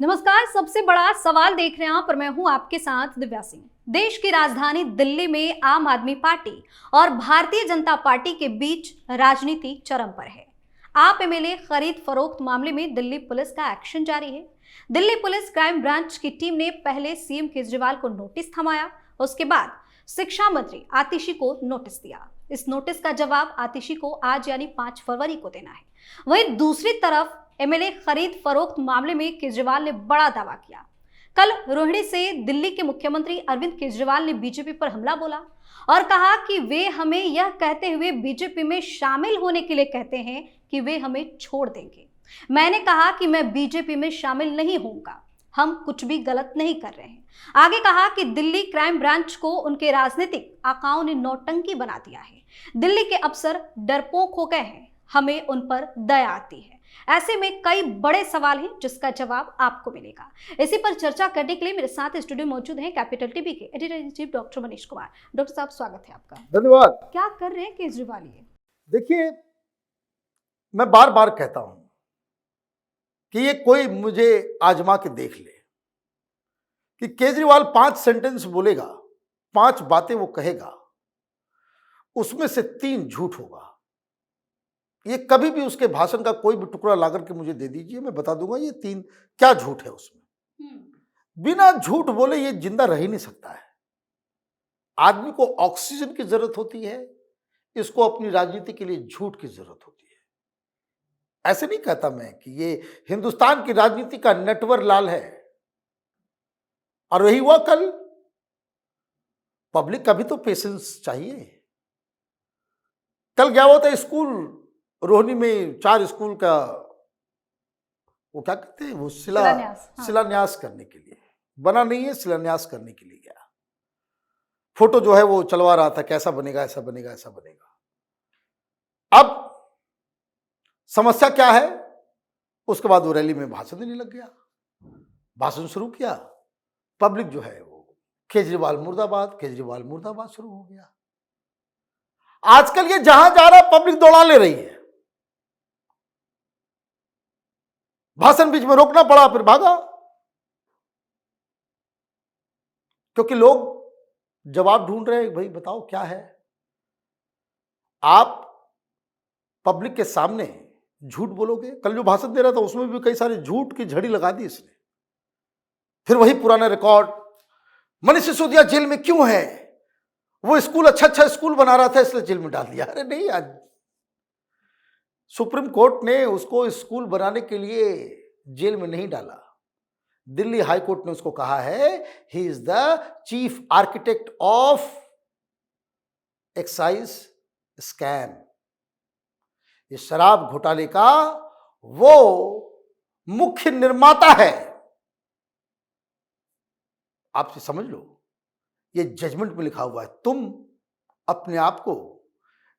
नमस्कार। सबसे बड़ा सवाल देख रहे हैं आप और मैं हूं आपके साथ दिव्या सिंह। देश की राजधानी दिल्ली में आम आदमी पार्टी और भारतीय जनता पार्टी के बीच राजनीति चरम पर है। आप एमएलए खरीद फरोख्त मामले में दिल्ली पुलिस का एक्शन जारी है। दिल्ली पुलिस क्राइम ब्रांच की टीम ने पहले सीएम केजरीवाल को नोटिस थमाया, उसके बाद शिक्षा मंत्री आतिशी को नोटिस दिया। इस नोटिस का जवाब आतिशी को आज यानी 5 फरवरी को देना है। वहीं दूसरी तरफ एमएलए खरीद फरोख्त मामले में केजरीवाल ने बड़ा दावा किया। कल रोहिणी से दिल्ली के मुख्यमंत्री अरविंद केजरीवाल ने बीजेपी पर हमला बोला और कहा कि वे हमें यह कहते हुए बीजेपी में शामिल होने के लिए कहते हैं कि वे हमें छोड़ देंगे। मैंने कहा कि मैं बीजेपी में शामिल नहीं होऊंगा, हम कुछ भी गलत नहीं कर रहे हैं। आगे कहा कि दिल्ली क्राइम ब्रांच को उनके राजनीतिक आकाओं ने नौटंकी बना दिया है। दिल्ली के अफसर डरपोक हो गए हैं, हमें उन पर दया आती है। ऐसे में कई बड़े सवाल हैं जिसका जवाब आपको मिलेगा। इसी पर चर्चा करने के लिए मेरे साथ स्टूडियो मौजूद हैं कैपिटल टीवी के editor in chief doctor Manish Kumar. Doctor साहब, स्वागत है आपका। धन्यवाद। क्या कर रहे हैं केजरीवाल? ये देखिए, मैं बार बार कहता हूं कि ये कोई मुझे आजमा के देख ले कि केजरीवाल 5 सेंटेंस बोलेगा, 5 बातें वो कहेगा, उसमें से 3 झूठ होगा। ये कभी भी उसके भाषण का कोई भी टुकड़ा ला करके मुझे दे दीजिए, मैं बता दूंगा ये 3 क्या झूठ है उसमें। बिना झूठ बोले ये जिंदा रह ही नहीं सकता है। आदमी को ऑक्सीजन की जरूरत होती है, इसको अपनी राजनीति के लिए झूठ की जरूरत होती है। ऐसे नहीं कहता मैं कि ये हिंदुस्तान की राजनीति का नटवर लाल है। और वही हुआ कल। पब्लिक का भी तो पेशेंस चाहिए। कल गया हुआ था स्कूल रोहिणी में, 4 स्कूल का वो क्या कहते हैं वो शिलान्यास करने के लिए। बना नहीं है, शिलान्यास करने के लिए गया। फोटो जो है वो चलवा रहा था, कैसा बनेगा, ऐसा बनेगा, ऐसा बनेगा। अब समस्या क्या है? उसके बाद वो रैली में भाषण देने लग गया। भाषण शुरू किया, पब्लिक जो है वो केजरीवाल मुर्दाबाद, केजरीवाल मुर्दाबाद शुरू हो गया। आजकल ये जहां जा रहा पब्लिक दौड़ा ले रही है। भाषण बीच में रोकना पड़ा, फिर भागा, क्योंकि लोग जवाब ढूंढ रहे हैं। भाई बताओ क्या है? आप पब्लिक के सामने झूठ बोलोगे? कल जो भाषण दे रहा था उसमें भी कई सारे झूठ की झड़ी लगा दी इसने। फिर वही पुराना रिकॉर्ड, मनीष सिसोदिया जेल में क्यों है? वो स्कूल अच्छा स्कूल बना रहा था इसलिए जेल में डाल दिया। अरे नहीं, आज सुप्रीम कोर्ट ने उसको स्कूल बनाने के लिए जेल में नहीं डाला। दिल्ली हाई कोर्ट ने उसको कहा है he is the chief architect of excise scam. ये शराब घोटाले का वो मुख्य निर्माता है। आप समझ लो, ये जजमेंट में लिखा हुआ है। तुम अपने आप को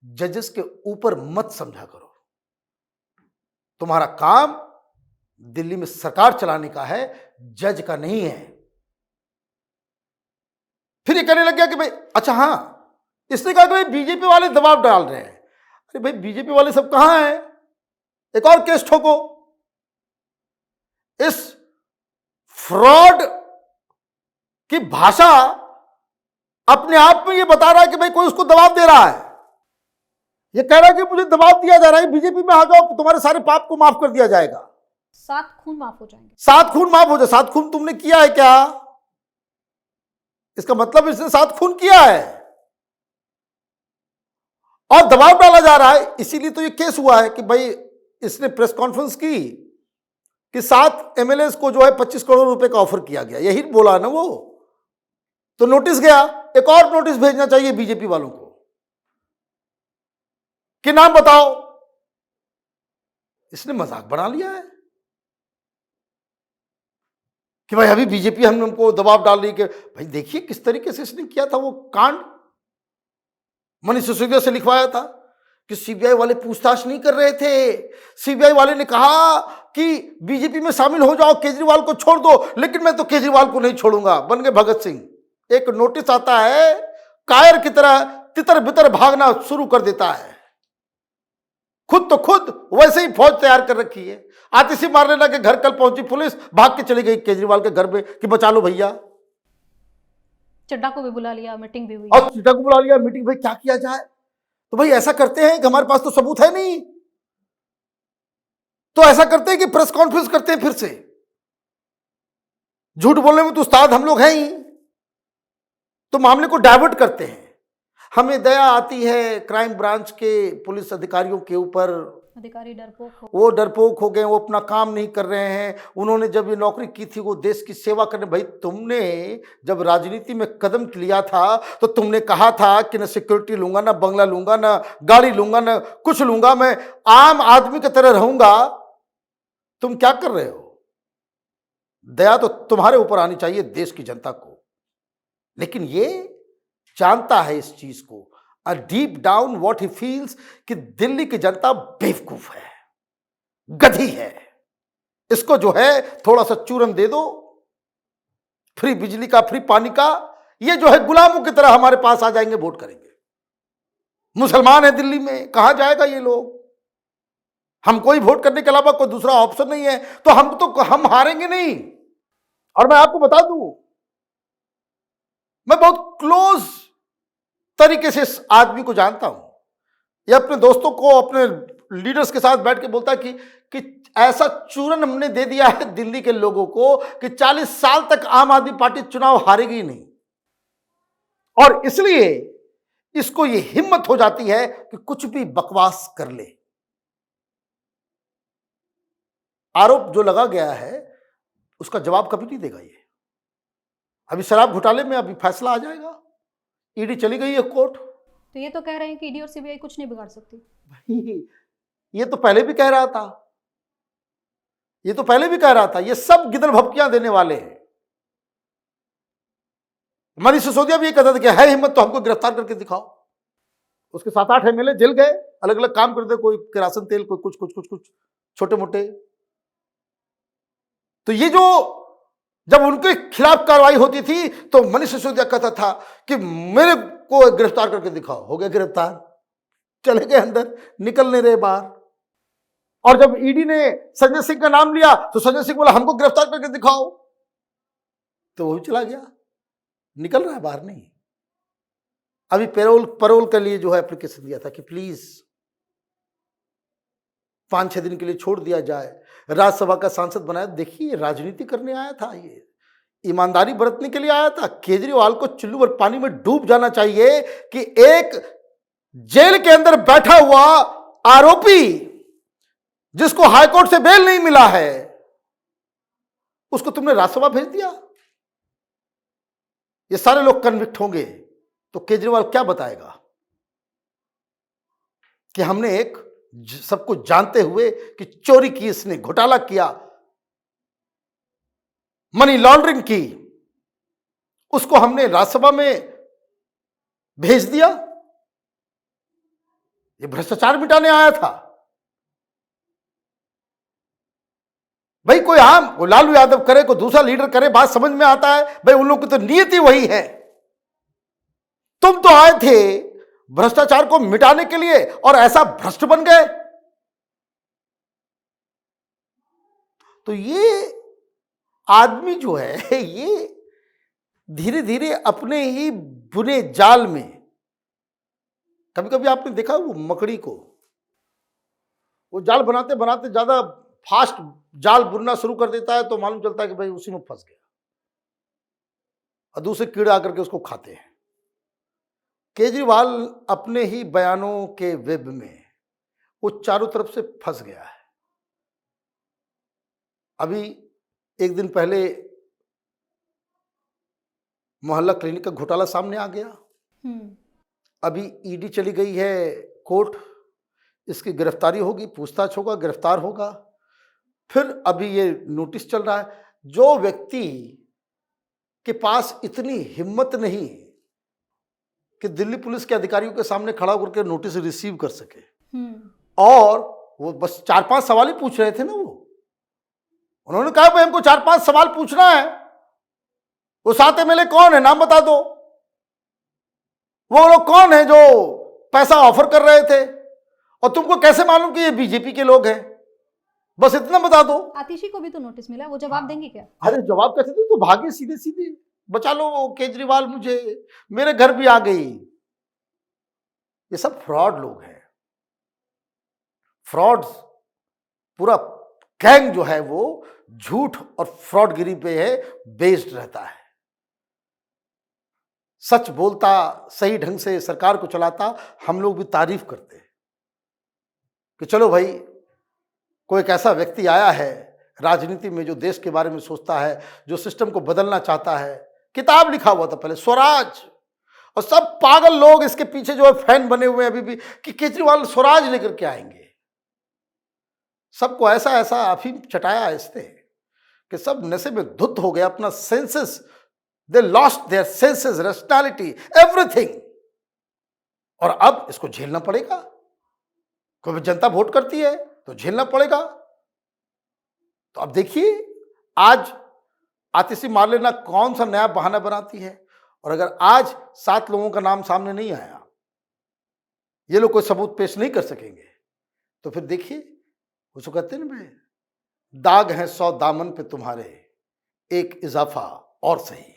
जजेस के ऊपर मत समझा करो। तुम्हारा काम दिल्ली में सरकार चलाने का है, जज का नहीं है। फिर ये कहने लग गया कि भाई अच्छा हाँ, इसने कहा कि भाई बीजेपी वाले दबाव डाल रहे हैं। अरे भाई बीजेपी वाले सब कहां हैं? एक और केस ठोको। इस फ्रॉड की भाषा अपने आप में ये बता रहा है कि भाई कोई उसको दबाव दे रहा है। ये कह रहा है कि मुझे दबाव दिया जा रहा है, बीजेपी में आ जाओ, तुम्हारे सारे पाप को माफ कर दिया जाएगा। 7 खून माफ हो जाएंगे। 7 खून माफ हो जाए। 7 खून तुमने किया है क्या? इसका मतलब इसने 7 खून किया है और दबाव डाला जा रहा है। इसीलिए तो ये केस हुआ है कि भाई इसने प्रेस कॉन्फ्रेंस की कि 7 एमएलए को जो है 25 करोड़ रुपए का ऑफर किया गया। यही बोला ना वो। तो नोटिस गया, एक और नोटिस भेजना चाहिए बीजेपी वालों को कि नाम बताओ। इसने मजाक बना लिया है कि भाई अभी बीजेपी हमको दबाव डाल रही है। भाई देखिए किस तरीके से इसने किया था वो कांड। मनीष सिसोदिया से लिखवाया था कि सीबीआई वाले पूछताछ नहीं कर रहे थे। सीबीआई वाले ने कहा कि बीजेपी में शामिल हो जाओ, केजरीवाल को छोड़ दो, लेकिन मैं तो केजरीवाल को नहीं छोड़ूंगा। बन गए भगत सिंह। एक नोटिस आता है, कायर की तरह तितर बितर भागना शुरू कर देता है। खुद तो खुद वैसे ही फौज तैयार कर रखी है। आतिशी मारने लगे घर, कल पहुंची पुलिस, भाग के चली गई केजरीवाल के घर में कि बचा लो भैया। चड्डा को भी बुला लिया, मीटिंग भी हुई। और चड्डा को बुला लिया, मीटिंग। भाई क्या किया जाए? तो भाई ऐसा करते हैं कि हमारे पास तो सबूत है नहीं, तो ऐसा करते हैं कि प्रेस कॉन्फ्रेंस करते हैं फिर से। झूठ बोलने में तो उस्ताद हम लोग हैं ही, तो मामले को डाइवर्ट करते हैं। हमें दया आती है क्राइम ब्रांच के पुलिस अधिकारियों के ऊपर। अधिकारी डरपोक हो, वो डरपोक हो गए, वो अपना काम नहीं कर रहे हैं। उन्होंने जब ये नौकरी की थी वो देश की सेवा करने। भाई तुमने जब राजनीति में कदम लिया था तो तुमने कहा था कि न सिक्योरिटी लूंगा, ना बंगला लूंगा, ना गाड़ी लूंगा, ना कुछ लूंगा, मैं आम आदमी की तरह रहूंगा। तुम क्या कर रहे हो? दया तो तुम्हारे ऊपर आनी चाहिए देश की जनता को। लेकिन ये जानता है इस चीज को, deep down what he feels, कि दिल्ली की जनता बेवकूफ है, गधी है। इसको जो है थोड़ा सा चूरन दे दो, फ्री बिजली का, फ्री पानी का, ये जो है गुलामों की तरह हमारे पास आ जाएंगे, वोट करेंगे। मुसलमान है दिल्ली में, कहां जाएगा ये लोग? हमको ही वोट करने के अलावा कोई दूसरा ऑप्शन नहीं है, तो हम हारेंगे नहीं। और मैं आपको बता दूं, मैं बहुत क्लोज तरीके से इस आदमी को जानता हूं। ये अपने दोस्तों को, अपने लीडर्स के साथ बैठ के बोलता है कि ऐसा चूरन हमने दे दिया है दिल्ली के लोगों को कि 40 साल तक आम आदमी पार्टी चुनाव हारेगी नहीं। और इसलिए इसको ये हिम्मत हो जाती है कि कुछ भी बकवास कर ले। आरोप जो लगा गया है उसका जवाब कभी नहीं देगा ये। अभी शराब घोटाले में अभी फैसला आ जाएगा, ईडी चली गई है कोर्ट। तो ये तो कह रहे हैं कि ईडी और सीबीआई कुछ नहीं बिगाड़ सकती। भाई ये तो पहले भी कह रहा था, ये सब गिदड़ भपकियां देने वाले हैं। मनीष सिसोदिया भी ये कहता था कि है हिम्मत तो हमको गिरफ्तार करके दिखाओ। उसके 7-8 एमएलए जेल गए, अलग अलग काम करते, कोई किरासन तेल, कोई कुछ छोटे मोटे। तो ये जो जब उनके खिलाफ कार्रवाई होती थी तो मनीष सिसोदिया कहता था कि मेरे को गिरफ्तार करके दिखाओ। हो गया गिरफ्तार, चले गए अंदर, निकल नहीं रहे बाहर। और जब ईडी ने संजय सिंह का नाम लिया तो संजय सिंह बोला हमको गिरफ्तार करके दिखाओ, तो वो भी चला गया, निकल रहा है बाहर नहीं। अभी पैरोल के लिए जो है एप्लीकेशन दिया था कि प्लीज 5-6 दिन के लिए छोड़ दिया जाए, राज्यसभा का सांसद बनाया। देखिए राजनीति करने आया था, ये ईमानदारी बरतने के लिए आया था। केजरीवाल को चुल्लू भर पानी में डूब जाना चाहिए कि एक जेल के अंदर बैठा हुआ आरोपी जिसको हाईकोर्ट से बेल नहीं मिला है, उसको तुमने राज्यसभा भेज दिया। ये सारे लोग कन्विक्ट होंगे तो केजरीवाल क्या बताएगा कि हमने एक सबको जानते हुए कि चोरी की, इसने घोटाला किया, मनी लॉन्ड्रिंग की, उसको हमने राज्यसभा में भेज दिया। ये भ्रष्टाचार मिटाने आया था। भाई कोई लालू यादव करे, कोई दूसरा लीडर करे, बात समझ में आता है। भाई उन लोगों की तो नीयत ही वही है। तुम तो आए थे भ्रष्टाचार को मिटाने के लिए और ऐसा भ्रष्ट बन गए। तो ये आदमी जो है ये धीरे धीरे अपने ही बुने जाल में, कभी कभी आपने देखा वो मकड़ी को, वो जाल बनाते बनाते ज्यादा फास्ट जाल बुनना शुरू कर देता है तो मालूम चलता है कि भाई उसी में फंस गया, और दूसरे कीड़े आकर के उसको खाते हैं। केजरीवाल अपने ही बयानों के वेब में वो चारों तरफ से फंस गया है। अभी एक दिन पहले मोहल्ला क्लिनिक का घोटाला सामने आ गया। अभी ईडी चली गई है कोर्ट, इसकी गिरफ्तारी होगी, पूछताछ होगा, गिरफ्तार होगा। फिर अभी ये नोटिस चल रहा है। जो व्यक्ति के पास इतनी हिम्मत नहीं कि दिल्ली पुलिस के अधिकारियों के सामने खड़ा होकर के नोटिस रिसीव कर सके, और वो बस 4-5 सवाल ही पूछ रहे थे ना। वो उन्होंने कहा भाई हमको 4-5 सवाल पूछना है। वो 7 एमएलए कौन है, नाम बता दो। वो लोग कौन है जो पैसा ऑफर कर रहे थे, और तुमको कैसे मालूम कि ये बीजेपी के लोग हैं? बस इतना बता दो। आतिशी को भी तो नोटिस मिला, वो जवाब देंगे क्या? अरे जवाब कैसे दे? तो भागे सीधे सीधे, बचा लो केजरीवाल, मुझे मेरे घर भी आ गई। ये सब फ्रॉड लोग हैं, फ्रॉड। पूरा गैंग जो है वो झूठ और फ्रॉडगिरी पे है बेस्ड रहता है। सच बोलता, सही ढंग से सरकार को चलाता, हम लोग भी तारीफ करते हैं कि चलो भाई, कोई एक ऐसा व्यक्ति आया है राजनीति में जो देश के बारे में सोचता है, जो सिस्टम को बदलना चाहता है। किताब लिखा हुआ था पहले, स्वराज, और सब पागल लोग इसके पीछे जो है फैन बने हुए हैं अभी भी कि केजरीवाल स्वराज लेकर के आएंगे। सबको ऐसा ऐसा अफीम चटाया इसने कि सब नशे में धुत हो गए, अपना senses, they lost their senses, rationality, everything. और अब इसको झेलना पड़ेगा। कोई जनता वोट करती है तो झेलना पड़ेगा। तो अब देखिए, आज आतिशी मार लेना कौन सा नया बहाना बनाती है। और अगर आज 7 लोगों का नाम सामने नहीं आया, ये लोग कोई सबूत पेश नहीं कर सकेंगे, तो फिर देखिए, उसको कहते हैं ना भाई, दाग हैं 100 दामन पे तुम्हारे, एक इजाफा और सही।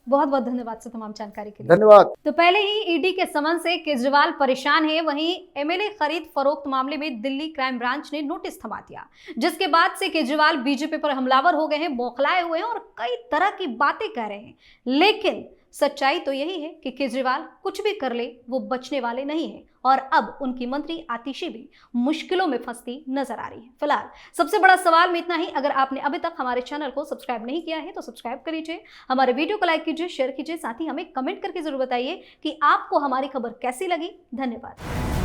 बहुत बहुत धन्यवाद सर तमाम जानकारी के लिए। धन्यवाद। तो पहले ही ईडी के समन से केजरीवाल परेशान है, वहीं एमएलए खरीद फरोख्त मामले में दिल्ली क्राइम ब्रांच ने नोटिस थमा दिया, जिसके बाद से केजरीवाल बीजेपी पर हमलावर हो गए हैं, बौखलाए हुए हैं और कई तरह की बातें कह रहे हैं। लेकिन सच्चाई तो यही है कि केजरीवाल कुछ भी कर ले वो बचने वाले नहीं है, और अब उनकी मंत्री आतिशी भी मुश्किलों में फंसती नजर आ रही है। फिलहाल सबसे बड़ा सवाल में इतना ही। अगर आपने अभी तक हमारे चैनल को सब्सक्राइब नहीं किया है तो सब्सक्राइब कर लीजिए, हमारे वीडियो को लाइक कीजिए, शेयर कीजिए, साथ ही हमें कमेंट करके जरूर बताइए कि आपको हमारी खबर कैसी लगी। धन्यवाद।